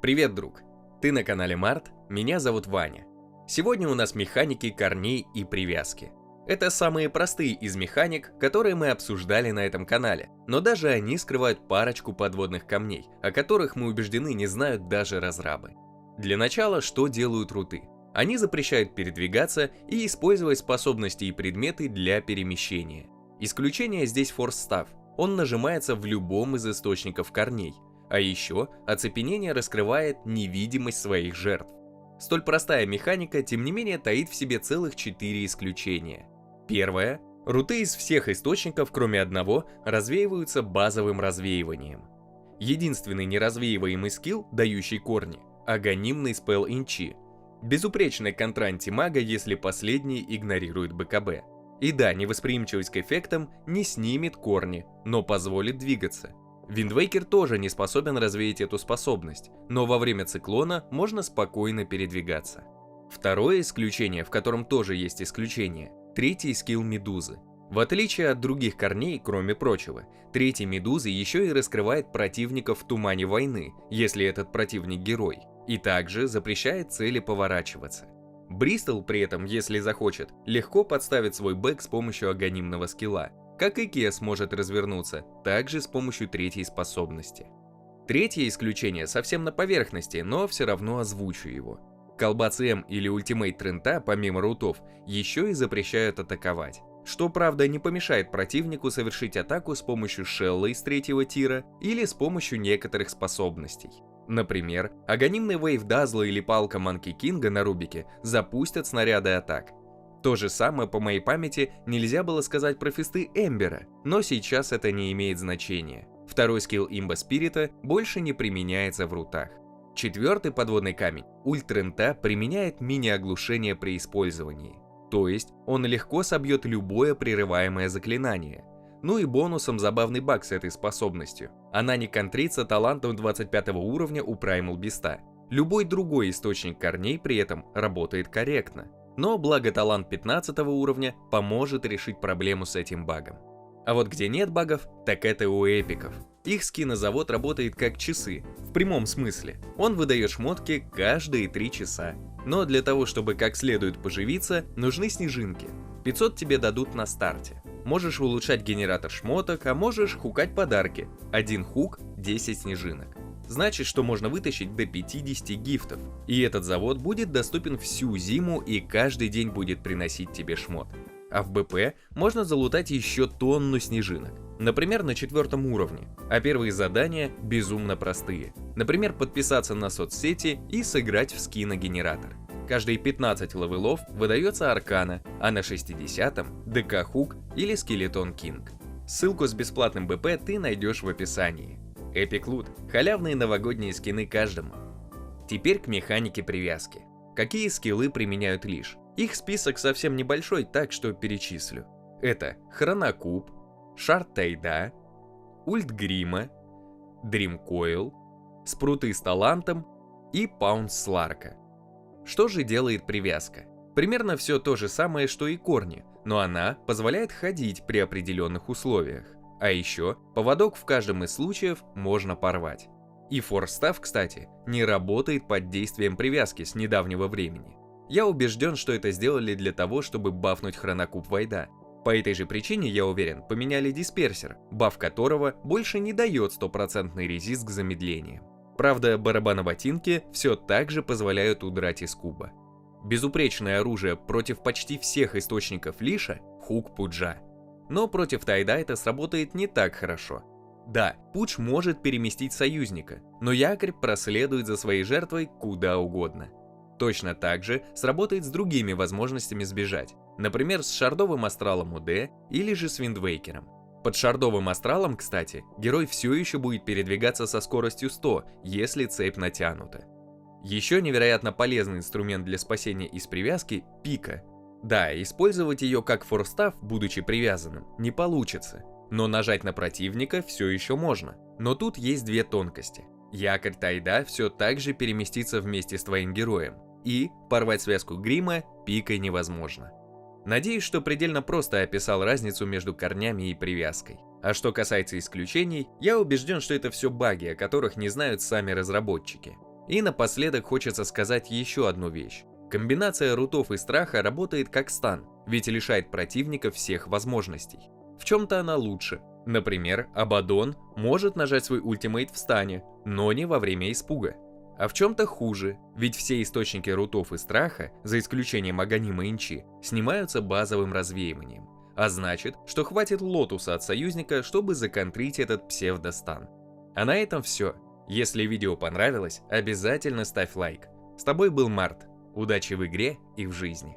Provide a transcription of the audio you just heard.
Привет, друг! Ты на канале Март, меня зовут Ваня. Сегодня у нас механики корней и привязки. Это самые простые из механик, которые мы обсуждали на этом канале, но даже они скрывают парочку подводных камней, о которых мы убеждены не знают даже разрабы. Для начала, что делают руты? Они запрещают передвигаться и использовать способности и предметы для перемещения. Исключение здесь форс-став, он нажимается в любом из источников корней. А еще оцепенение раскрывает невидимость своих жертв. Столь простая механика, тем не менее, таит в себе целых 4 исключения. Первое. Руты из всех источников, кроме одного, развеиваются базовым развеиванием. Единственный неразвеиваемый скилл, дающий корни, агонимный спелл инчи. Безупречный контр антимага, если последний игнорирует БКБ. И да, невосприимчивость к эффектам не снимет корни, но позволит двигаться. Виндвейкер тоже не способен развеять эту способность, но во время циклона можно спокойно передвигаться. Второе исключение, в котором тоже есть исключение, третий скилл Медузы. В отличие от других корней, кроме прочего, третий Медузы еще и раскрывает противника в тумане войны, если этот противник герой, и также запрещает цели поворачиваться. Бристол при этом, если захочет, легко подставит свой бэк с помощью агонимного скилла. Как и Кес может развернуться, также с помощью третьей способности. Третье исключение совсем на поверхности, но все равно озвучу его. Колба ЦМ или ультимейт Трента, помимо рутов, еще и запрещают атаковать. Что, правда, не помешает противнику совершить атаку с помощью шелла из третьего тира или с помощью некоторых способностей. Например, агонимный вейв Дазла или палка Манки Кинга на Рубике запустят снаряды атак. То же самое, по моей памяти, нельзя было сказать про фисты Эмбера, но сейчас это не имеет значения. Второй скилл Имба Спирита больше не применяется в рутах. Четвертый подводный камень, ульт Трента, применяет мини-оглушение при использовании. То есть он легко собьет любое прерываемое заклинание. Ну и бонусом забавный баг с этой способностью. Она не контрится талантом 25 уровня у Primal Beast'а. Любой другой источник корней при этом работает корректно. Но благо талант 15 уровня поможет решить проблему с этим багом. А вот где нет багов, так это у эпиков. Их скинозавод работает как часы, в прямом смысле. Он выдает шмотки каждые 3 часа. Но для того, чтобы как следует поживиться, нужны снежинки. 500 тебе дадут на старте. Можешь улучшать генератор шмоток, а можешь хукать подарки. Один хук, 10 снежинок. Значит, что можно вытащить до 50 гифтов. И этот завод будет доступен всю зиму и каждый день будет приносить тебе шмот. А в БП можно залутать еще тонну снежинок. Например, на 4 уровне. А первые задания безумно простые. Например, подписаться на соцсети и сыграть в скиногенератор. Каждые 15 левелов выдается аркана, а на 60-м ДК Хук или Скелетон Кинг. Ссылку с бесплатным БП ты найдешь в описании. Эпик Лут. Халявные новогодние скины каждому. Теперь к механике привязки. Какие скиллы применяют лишь? Их список совсем небольшой, так что перечислю. Это Хронокуб, Шард Тайда, Ульт Грима, Дримкоил, Спруты с талантом и Паунс Сларка. Что же делает привязка? Примерно все то же самое, что и корни, но она позволяет ходить при определенных условиях. А еще поводок в каждом из случаев можно порвать. И форс-став, кстати, не работает под действием привязки с недавнего времени. Я убежден, что это сделали для того, чтобы бафнуть Хронокуб Вайда. По этой же причине, я уверен, поменяли дисперсер, баф которого больше не дает стопроцентный резист к замедлениям. Правда, барабаны-ботинки все так же позволяют удрать из куба. Безупречное оружие против почти всех источников лиша – хук Пуджа. Но против Тайда это сработает не так хорошо. Да, Пудж может переместить союзника, но якорь проследует за своей жертвой куда угодно. Точно так же сработает с другими возможностями сбежать, например, с шардовым астралом УД или же с Виндвейкером. Под шардовым астралом, кстати, герой все еще будет передвигаться со скоростью 100, если цепь натянута. Еще невероятно полезный инструмент для спасения из привязки – пика. Да, использовать ее как форстав, будучи привязанным, не получится, но нажать на противника все еще можно. Но тут есть две тонкости. Якорь Тайда все так же переместится вместе с твоим героем, и порвать связку грима пикой невозможно. Надеюсь, что предельно просто описал разницу между корнями и привязкой. А что касается исключений, я убежден, что это все баги, о которых не знают сами разработчики. И напоследок хочется сказать еще одну вещь. Комбинация рутов и страха работает как стан, ведь лишает противника всех возможностей. В чем-то она лучше. Например, Абаддон может нажать свой ультимейт в стане, но не во время испуга. А в чем-то хуже, ведь все источники рутов и страха, за исключением Аганима Инчи, снимаются базовым развеиванием. А значит, что хватит лотуса от союзника, чтобы законтрить этот псевдостан. А на этом все. Если видео понравилось, обязательно ставь лайк. С тобой был Март. Удачи в игре и в жизни.